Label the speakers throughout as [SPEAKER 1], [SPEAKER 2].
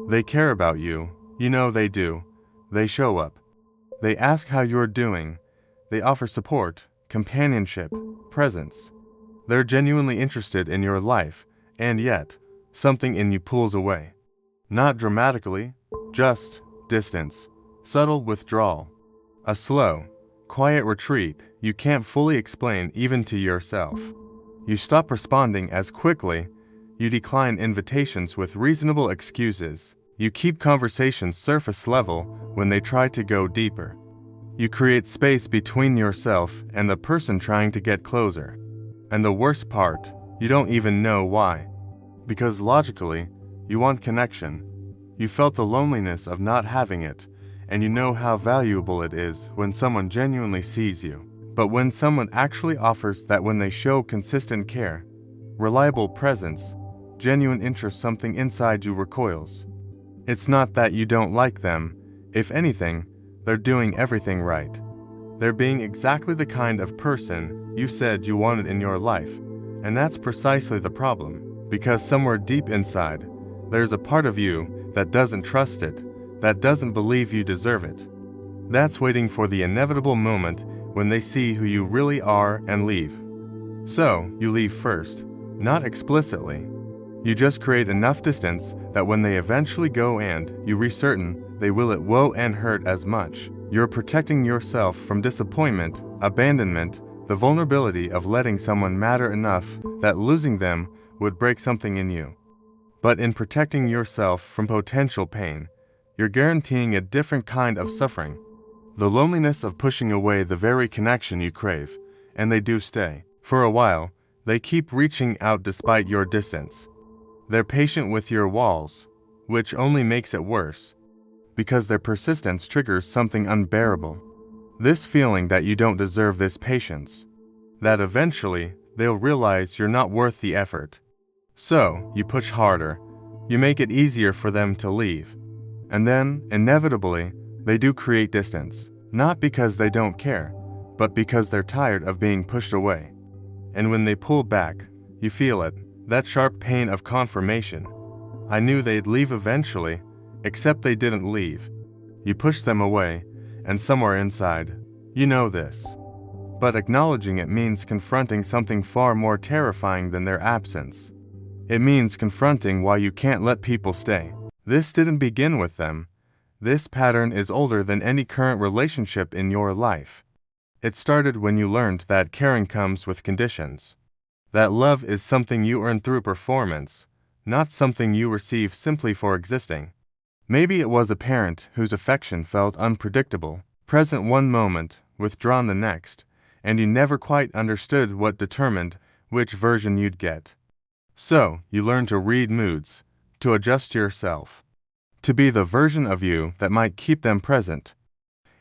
[SPEAKER 1] They care about you, you know they do. They show up. They ask how you're doing. They offer support, companionship, presence. They're genuinely interested in your life, and yet, something in you pulls away. Not dramatically, just distance, subtle withdrawal. A slow, quiet retreat you can't fully explain even to yourself. You stop responding as quickly. You decline invitations with reasonable excuses. You keep conversations surface level when they try to go deeper. You create space between yourself and the person trying to get closer. And the worst part, you don't even know why. Because logically, you want connection. You felt the loneliness of not having it, and you know how valuable it is when someone genuinely sees you. But when someone actually offers that, when they show consistent care, reliable presence, genuine interest, something inside you recoils. It's not that you don't like them. If anything, they're doing everything right. They're being exactly the kind of person you said you wanted in your life. And that's precisely the problem. Because somewhere deep inside, there's a part of you that doesn't trust it, that doesn't believe you deserve it. That's waiting for the inevitable moment when they see who you really are and leave. So, you leave first, not explicitly. You just create enough distance that when they eventually go and you recertain they will, it won't and hurt as much. You're protecting yourself from disappointment, abandonment, the vulnerability of letting someone matter enough that losing them would break something in you. But in protecting yourself from potential pain, you're guaranteeing a different kind of suffering. The loneliness of pushing away the very connection you crave, and they do stay. For a while, they keep reaching out despite your distance. They're patient with your walls, which only makes it worse, because their persistence triggers something unbearable. This feeling that you don't deserve this patience, that eventually they'll realize you're not worth the effort. So, you push harder, you make it easier for them to leave. And then, inevitably, they do create distance, not because they don't care, but because they're tired of being pushed away. And when they pull back, you feel it, that sharp pain of confirmation. I knew they'd leave eventually, except they didn't leave. You push them away, and somewhere inside, you know this. But acknowledging it means confronting something far more terrifying than their absence. It means confronting why you can't let people stay. This didn't begin with them. This pattern is older than any current relationship in your life. It started when you learned that caring comes with conditions. That love is something you earn through performance, not something you receive simply for existing. Maybe it was a parent whose affection felt unpredictable, present one moment, withdrawn the next, and you never quite understood what determined which version you'd get. So, you learned to read moods, to adjust yourself, to be the version of you that might keep them present.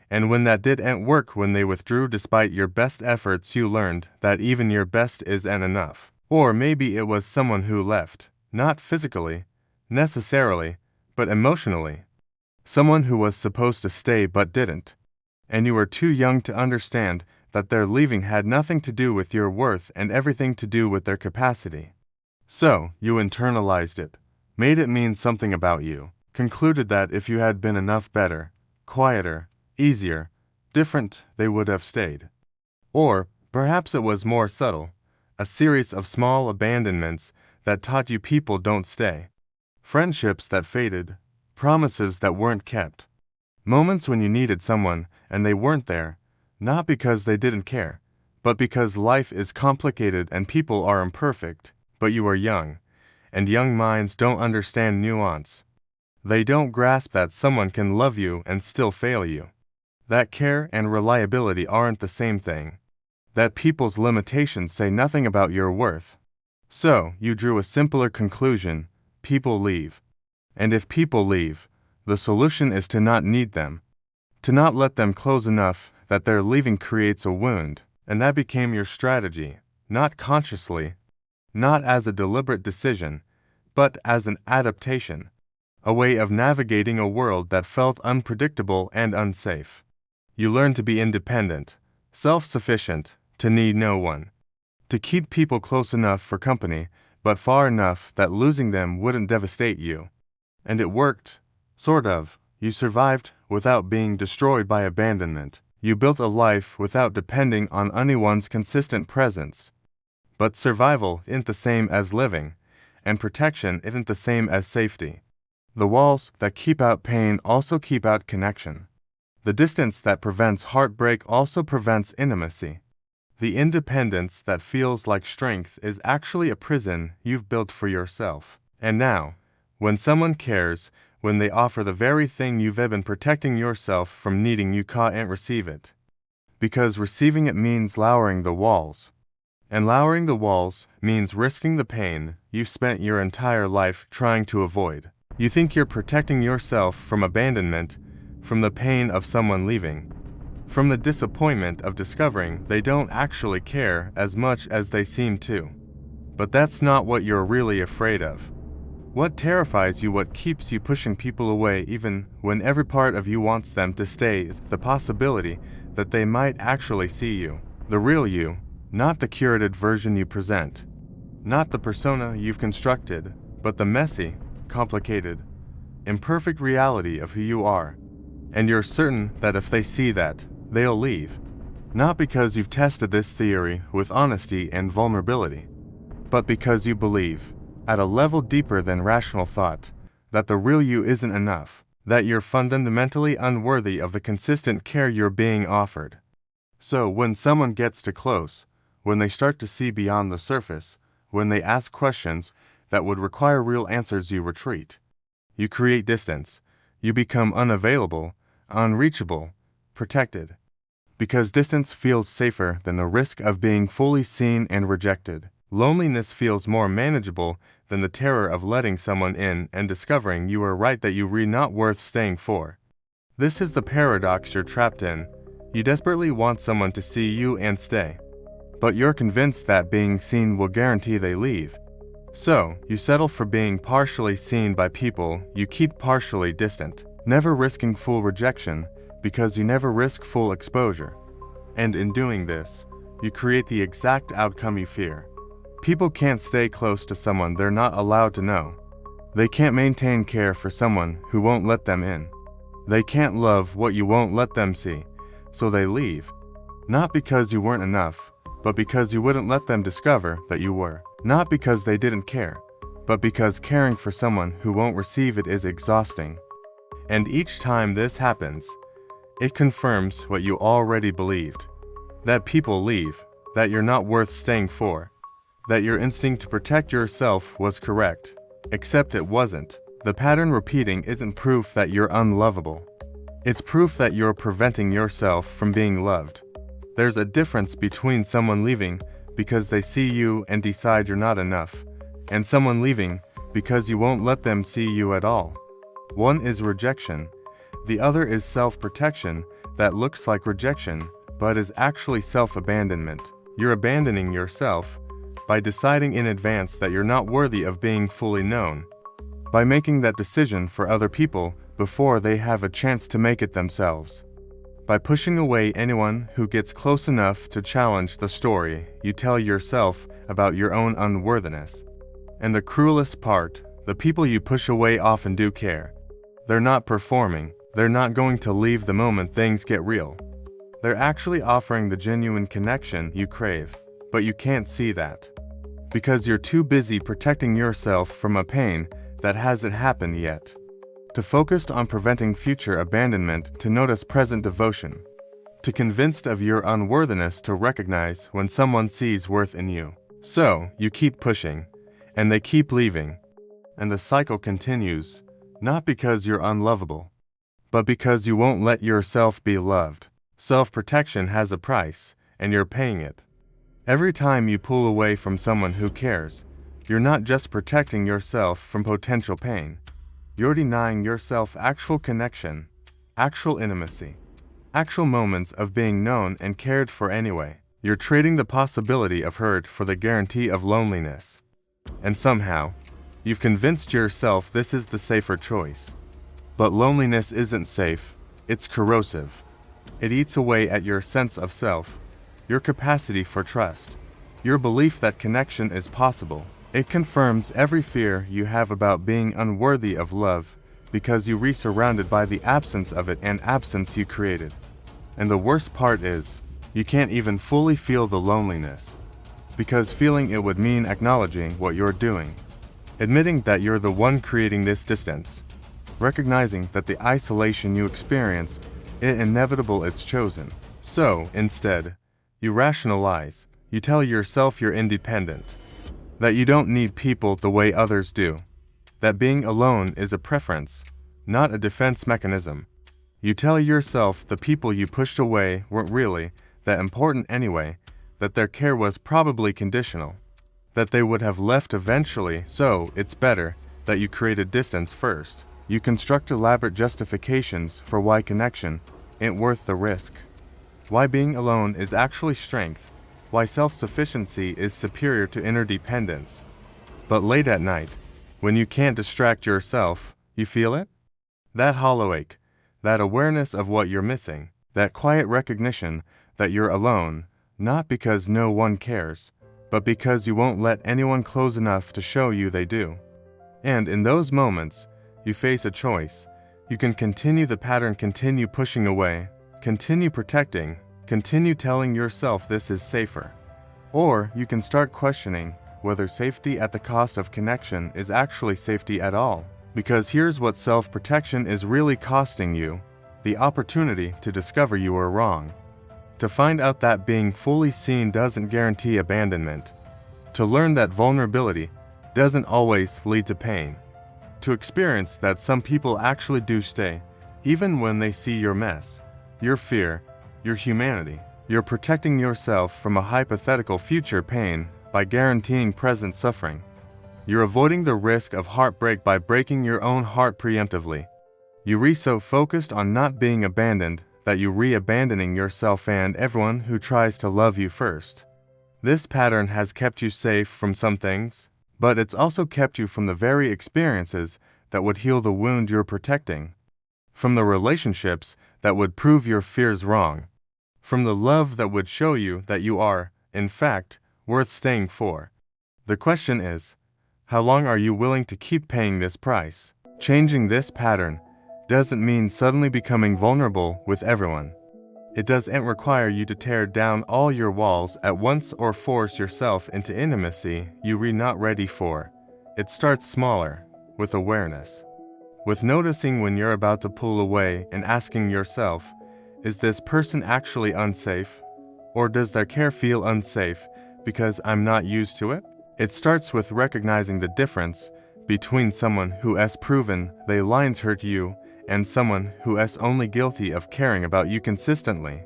[SPEAKER 1] And when that didn't work, when they withdrew despite your best efforts, you learned that even your best isn't enough. Or maybe it was someone who left, not physically, necessarily, but emotionally. Someone who was supposed to stay but didn't. And you were too young to understand that their leaving had nothing to do with your worth and everything to do with their capacity. So, you internalized it, made it mean something about you, concluded that if you had been enough better, quieter, easier, different, they would have stayed. Or, perhaps it was more subtle, a series of small abandonments that taught you people don't stay. Friendships that faded, promises that weren't kept. Moments when you needed someone and they weren't there, not because they didn't care, but because life is complicated and people are imperfect. But you are young, and young minds don't understand nuance. They don't grasp that someone can love you and still fail you. That care and reliability aren't the same thing. That people's limitations say nothing about your worth. So, you drew a simpler conclusion: people leave. And if people leave, the solution is to not need them. To not let them close enough that their leaving creates a wound. And that became your strategy, not consciously, not as a deliberate decision, but as an adaptation, a way of navigating a world that felt unpredictable and unsafe. You learned to be independent, self-sufficient, to need no one, to keep people close enough for company, but far enough that losing them wouldn't devastate you. And it worked. Sort of. You survived without being destroyed by abandonment. You built a life without depending on anyone's consistent presence. But survival isn't the same as living, and protection isn't the same as safety. The walls that keep out pain also keep out connection. The distance that prevents heartbreak also prevents intimacy. The independence that feels like strength is actually a prison you've built for yourself. And now, when someone cares, when they offer the very thing you've been protecting yourself from needing, you can't receive it. Because receiving it means lowering the walls. And lowering the walls means risking the pain you've spent your entire life trying to avoid. You think you're protecting yourself from abandonment, from the pain of someone leaving, from the disappointment of discovering they don't actually care as much as they seem to. But that's not what you're really afraid of. What terrifies you, what keeps you pushing people away even when every part of you wants them to stay, is the possibility that they might actually see you. The real you, not the curated version you present. Not the persona you've constructed, but the messy, complicated, imperfect reality of who you are. And you're certain that if they see that, they'll leave. Not because you've tested this theory with honesty and vulnerability, but because you believe, at a level deeper than rational thought, that the real you isn't enough, that you're fundamentally unworthy of the consistent care you're being offered. So when someone gets too close, when they start to see beyond the surface, when they ask questions that would require real answers, you retreat. You create distance. You become unavailable, unreachable, protected. Because distance feels safer than the risk of being fully seen and rejected. Loneliness feels more manageable than the terror of letting someone in and discovering you were right, that you were not worth staying for. This is the paradox you're trapped in. You desperately want someone to see you and stay. But you're convinced that being seen will guarantee they leave. So, you settle for being partially seen by people you keep partially distant, never risking full rejection because you never risk full exposure. And in doing this, you create the exact outcome you fear. People can't stay close to someone they're not allowed to know. They can't maintain care for someone who won't let them in. They can't love what you won't let them see, so they leave. Not because you weren't enough, but because you wouldn't let them discover that you were. Not because they didn't care, but because caring for someone who won't receive it is exhausting. And each time this happens, it confirms what you already believed. That people leave, that you're not worth staying for, that your instinct to protect yourself was correct, except it wasn't. The pattern repeating isn't proof that you're unlovable. It's proof that you're preventing yourself from being loved. There's a difference between someone leaving because they see you and decide you're not enough, and someone leaving because you won't let them see you at all. One is rejection. The other is self-protection that looks like rejection, but is actually self-abandonment. You're abandoning yourself by deciding in advance that you're not worthy of being fully known, by making that decision for other people before they have a chance to make it themselves, by pushing away anyone who gets close enough to challenge the story you tell yourself about your own unworthiness. And the cruelest part, the people you push away often do care. They're not performing. They're not going to leave the moment things get real. They're actually offering the genuine connection you crave, but you can't see that. Because you're too busy protecting yourself from a pain that hasn't happened yet. To focus on preventing future abandonment, to notice present devotion. To convinced of your unworthiness to recognize when someone sees worth in you. So, you keep pushing, and they keep leaving. And the cycle continues, not because you're unlovable, but because you won't let yourself be loved. Self-protection has a price, and you're paying it. Every time you pull away from someone who cares, you're not just protecting yourself from potential pain. You're denying yourself actual connection, actual intimacy, actual moments of being known and cared for anyway. You're trading the possibility of hurt for the guarantee of loneliness. And somehow, you've convinced yourself this is the safer choice. But loneliness isn't safe, it's corrosive. It eats away at your sense of self, your capacity for trust, your belief that connection is possible. It confirms every fear you have about being unworthy of love, because you re-surrounded by the absence of it and absence you created. And the worst part is, you can't even fully feel the loneliness, because feeling it would mean acknowledging what you're doing, admitting that you're the one creating this distance, recognizing that the isolation you experience is inevitable, it's chosen. So, instead, you rationalize, you tell yourself you're independent, that you don't need people the way others do, that being alone is a preference, not a defense mechanism. You tell yourself the people you pushed away weren't really that important anyway, that their care was probably conditional, that they would have left eventually, so it's better that you created distance first. You construct elaborate justifications for why connection ain't worth the risk, why being alone is actually strength, why self-sufficiency is superior to interdependence. But late at night, when you can't distract yourself, you feel it? That hollow ache, that awareness of what you're missing, that quiet recognition that you're alone, not because no one cares, but because you won't let anyone close enough to show you they do. And in those moments, you face a choice. You can continue the pattern, continue pushing away, continue protecting, continue telling yourself this is safer. Or you can start questioning whether safety at the cost of connection is actually safety at all. Because here's what self-protection is really costing you: the opportunity to discover you were wrong. To find out that being fully seen doesn't guarantee abandonment. To learn that vulnerability doesn't always lead to pain. To experience that some people actually do stay, even when they see your mess, your fear, your humanity. You're protecting yourself from a hypothetical future pain by guaranteeing present suffering. You're avoiding the risk of heartbreak by breaking your own heart preemptively. You so focused on not being abandoned that you re-abandoning yourself and everyone who tries to love you first. This pattern has kept you safe from some things, but it's also kept you from the very experiences that would heal the wound you're protecting, from the relationships that would prove your fears wrong, from the love that would show you that you are, in fact, worth staying for. The question is, how long are you willing to keep paying this price? Changing this pattern doesn't mean suddenly becoming vulnerable with everyone. It doesn't require you to tear down all your walls at once or force yourself into intimacy you're not ready for. It starts smaller, with awareness, with noticing when you're about to pull away and asking yourself, is this person actually unsafe? Or does their care feel unsafe because I'm not used to it? It starts with recognizing the difference between someone who has proven they lines hurt you and someone who is only guilty of caring about you consistently.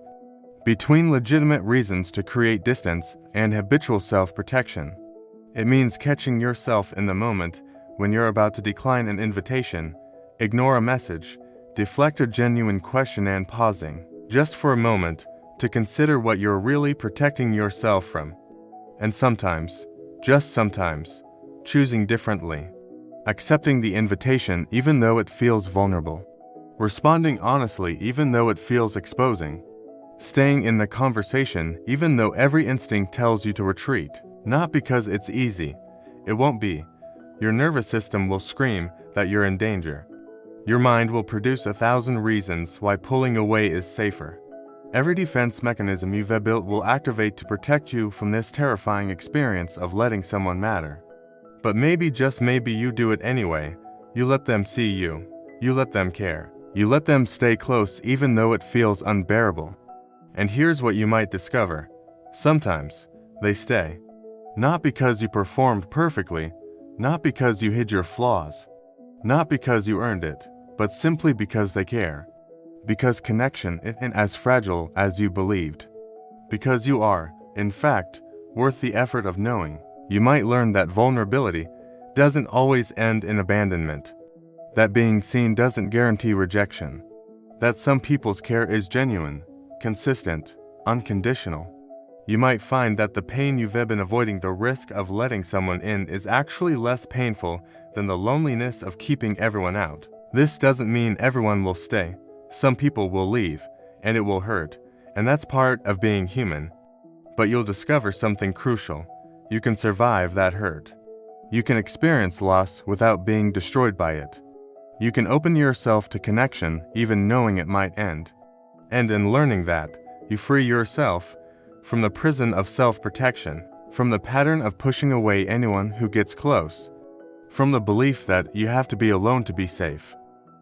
[SPEAKER 1] Between legitimate reasons to create distance and habitual self-protection. It means catching yourself in the moment when you're about to decline an invitation, ignore a message, deflect a genuine question, and pausing, just for a moment, to consider what you're really protecting yourself from. And sometimes, just sometimes, choosing differently. Accepting the invitation even though it feels vulnerable. Responding honestly even though it feels exposing. Staying in the conversation even though every instinct tells you to retreat. Not because it's easy. It won't be. Your nervous system will scream that you're in danger. Your mind will produce 1,000 reasons why pulling away is safer. Every defense mechanism you've built will activate to protect you from this terrifying experience of letting someone matter. But maybe, just maybe, you do it anyway. You let them see you. You let them care. You let them stay close even though it feels unbearable. And here's what you might discover. Sometimes, they stay. Not because you performed perfectly, not because you hid your flaws, not because you earned it, but simply because they care. Because connection isn't as fragile as you believed. Because you are, in fact, worth the effort of knowing. You might learn that vulnerability doesn't always end in abandonment. That being seen doesn't guarantee rejection. That some people's care is genuine, consistent, unconditional. You might find that the pain you've been avoiding, the risk of letting someone in, is actually less painful than the loneliness of keeping everyone out. This doesn't mean everyone will stay. Some people will leave, and it will hurt, and that's part of being human. But you'll discover something crucial. You can survive that hurt. You can experience loss without being destroyed by it. You can open yourself to connection even knowing it might end. And in learning that, you free yourself from the prison of self-protection, from the pattern of pushing away anyone who gets close, from the belief that you have to be alone to be safe.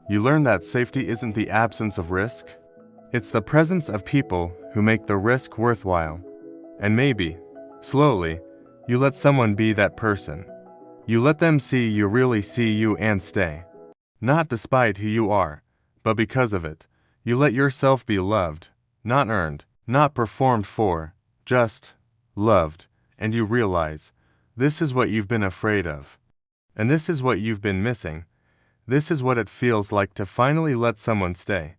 [SPEAKER 1] You learn that safety isn't the absence of risk. It's the presence of people who make the risk worthwhile. And maybe, slowly, you let someone be that person. You let them see you really see you and stay. Not despite who you are, but because of it. You let yourself be loved, not earned, not performed for, just loved, and you realize, this is what you've been afraid of. And this is what you've been missing. This is what it feels like to finally let someone stay.